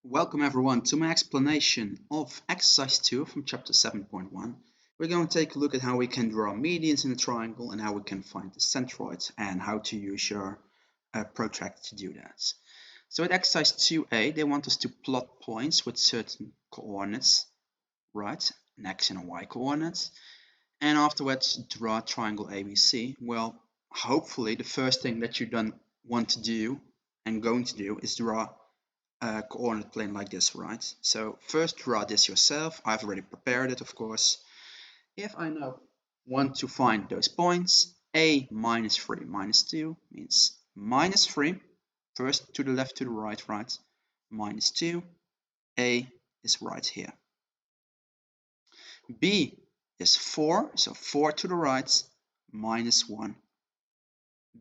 Welcome everyone to my explanation of exercise 2 from chapter 7.1. We're going to take a look at how we can draw medians in a triangle and how we can find the centroids and how to use your protractor to do that. So at exercise 2a, they want us to plot points with certain coordinates, right? An x and a y coordinates. And afterwards draw triangle ABC. Well, hopefully the first thing that you don't want to do and going to do is draw a coordinate plane like this, right? So first draw this yourself. I've already prepared it, of course. If I now want to find those points, a minus 3 minus 2 means minus 3. First to the left, to the right, right? Minus 2. A is right here. B is 4, so 4 to the right, minus 1.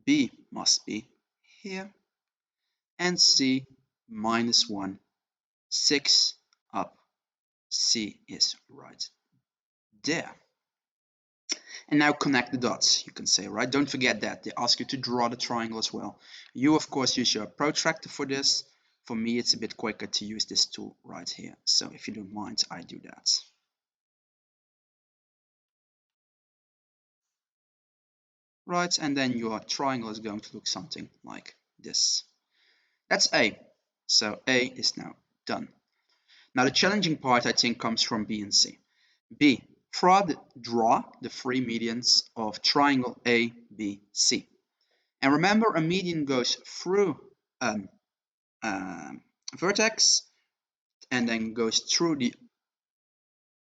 B must be here. And C, minus 1. 6 up. C is right there. And now connect the dots, you can say, right? Don't forget that. They ask you to draw the triangle as well. You, of course, use your protractor for this. For me, it's a bit quicker to use this tool right here. So if you don't mind, I do that. Right, and then your triangle is going to look something like this. That's A. So A is now done. Now the challenging part, I think, comes from B and C. B. Draw the three medians of triangle ABC. And remember, a median goes through a vertex and then goes through the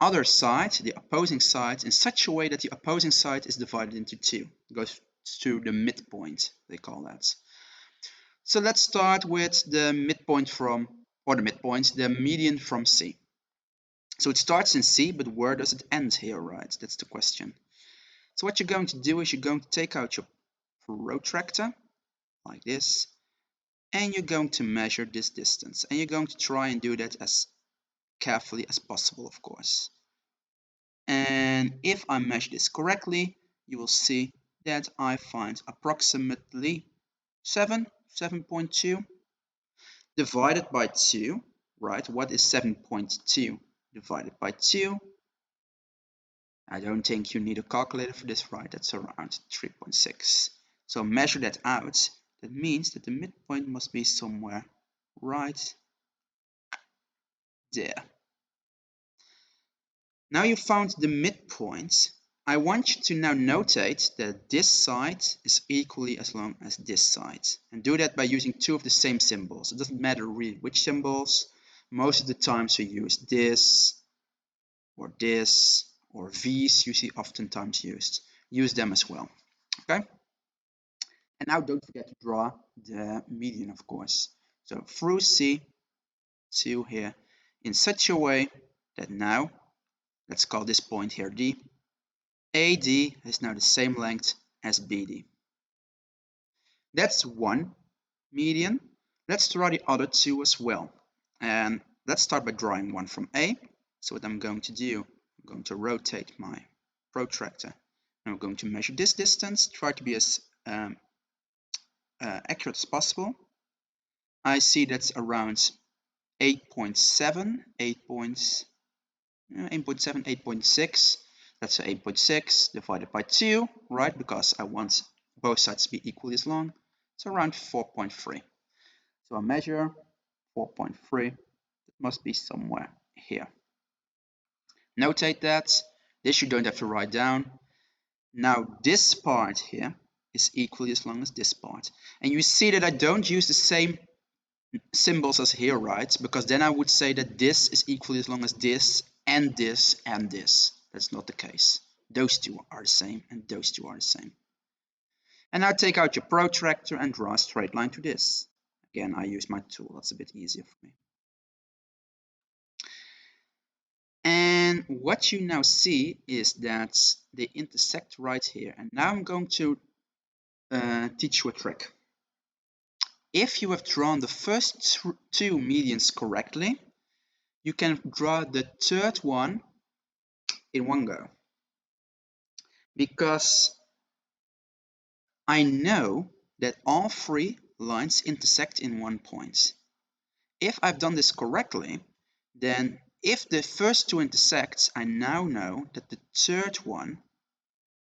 other side, the opposing side, in such a way that the opposing side is divided into two. It goes to the midpoint, they call that. So let's start with the midpoint the median from C. So it starts in C, but where does it end here, right? That's the question. So what you're going to do is you're going to take out your protractor, like this, and you're going to measure this distance. And you're going to try and do that as carefully as possible, of course. And if I measure this correctly, you will see that I find approximately 7.2 divided by 2, right? What is 7.2 divided by 2? I don't think you need a calculator for this, right? That's around 3.6. So measure that out. That means that the midpoint must be somewhere right there. Now you found the midpoint. I want you to now notate that this side is equally as long as this side. And do that by using two of the same symbols. It doesn't matter really which symbols. Most of the times we use this or V's, you see oftentimes used. Use them as well. Okay? And now don't forget to draw the median, of course. So through C to here in such a way that now, let's call this point here D, AD is now the same length as BD. That's one median. Let's draw the other two as well. And let's start by drawing one from A. So what I'm going to do, I'm going to rotate my protractor. And I'm going to measure this distance, try to be as accurate as possible. I see that's around 8.7, 8.6. That's 8.6 divided by 2, right? Because I want both sides to be equally as long. So around 4.3. So I measure 4.3. It must be somewhere here. Notate that. This you don't have to write down. Now this part here is equally as long as this part. And you see that I don't use the same symbols as here, right? Because then I would say that this is equally as long as this and this and this. That's not the case. Those two are the same and those two are the same. And now take out your protractor and draw a straight line to this. Again, I use my tool. That's a bit easier for me. And what you now see is that they intersect right here. And now I'm going to teach you a trick. If you have drawn the first two medians correctly, you can draw the third one in one go. Because I know that all three lines intersect in one point. if I've done this correctly, then if the first two intersect, I now know that the third one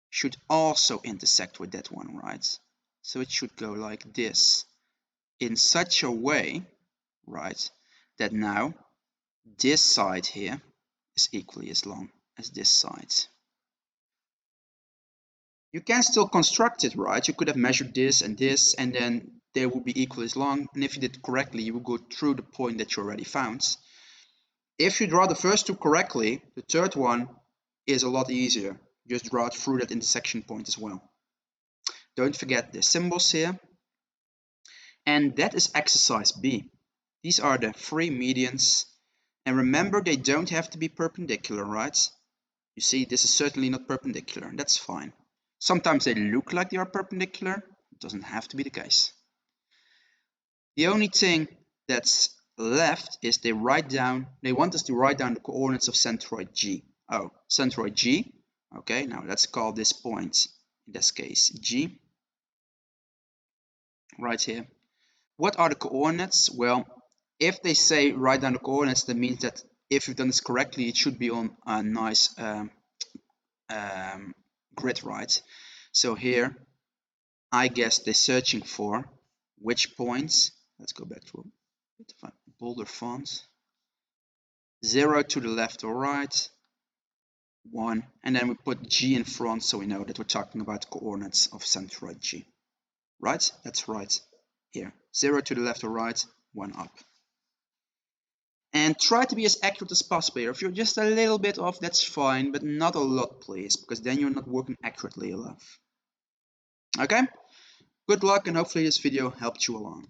should also intersect with that one, right? So it should go like this, in such a way, right, that now this side here is equally as long as this side. You can still construct it, right? You could have measured this, and then they would be equally as long. And if you did correctly, you would go through the point that you already found. If you draw the first two correctly, the third one is a lot easier. Just draw it through that intersection point as well. Don't forget the symbols here. And that is exercise B. These are the three medians. And remember, they don't have to be perpendicular, right? You see, this is certainly not perpendicular. That's fine. Sometimes they look like they are perpendicular. It doesn't have to be the case. The only thing that's left is they want us to write down the coordinates of centroid G. Oh, centroid G. Okay, now let's call this point, in this case, G. Right here. What are the coordinates? Well, if they say write down the coordinates, that means that if you've done this correctly, it should be on a nice grid, right? So here, I guess they're searching for which points. Let's go back to a bit of a bolder font. 0 to the left or right, 1, and then we put G in front so we know that we're talking about coordinates of centroid G. Right? That's right. Here, 0 to the left or right, 1 up. And try to be as accurate as possible here. If you're just a little bit off, that's fine, but not a lot, please, because then you're not working accurately enough. Okay? Good luck, and hopefully this video helped you along.